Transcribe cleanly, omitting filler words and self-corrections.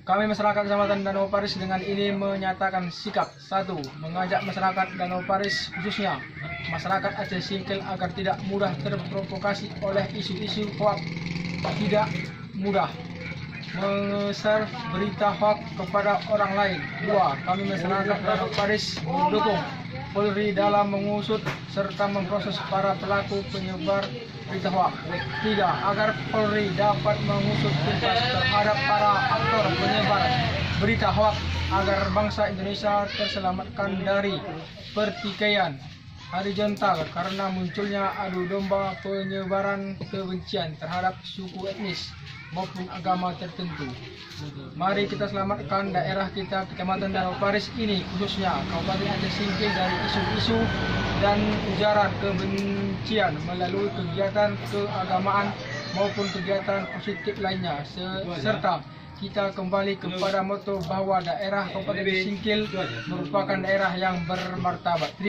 Kami masyarakat Kecamatan Danau Paris dengan ini menyatakan sikap. 1. Mengajak masyarakat Danau Paris khususnya masyarakat Aceh Singkil agar tidak mudah terprovokasi oleh isu-isu hoax. Tidak mudah meng-share berita hoax kepada orang lain. 2. Kami masyarakat Danau Paris mendukung Polri dalam mengusut serta memproses para pelaku penyebar berita hoax. 3. Agar Polri dapat mengusut tuntas terhadap para aktor penyebar berita hoax agar bangsa Indonesia terselamatkan dari pertikaian horizontal karena munculnya adu domba penyebaran kebencian terhadap suku etnis maupun agama tertentu. Mari kita selamatkan daerah kita, Kecamatan Danau Paris ini, khususnya Kabupaten Aceh Singkil, dari isu-isu dan ujaran kebencian melalui kegiatan keagamaan maupun kegiatan positif lainnya, serta kita kembali kepada moto bahwa daerah Kabupaten Singkil merupakan daerah yang bermartabat.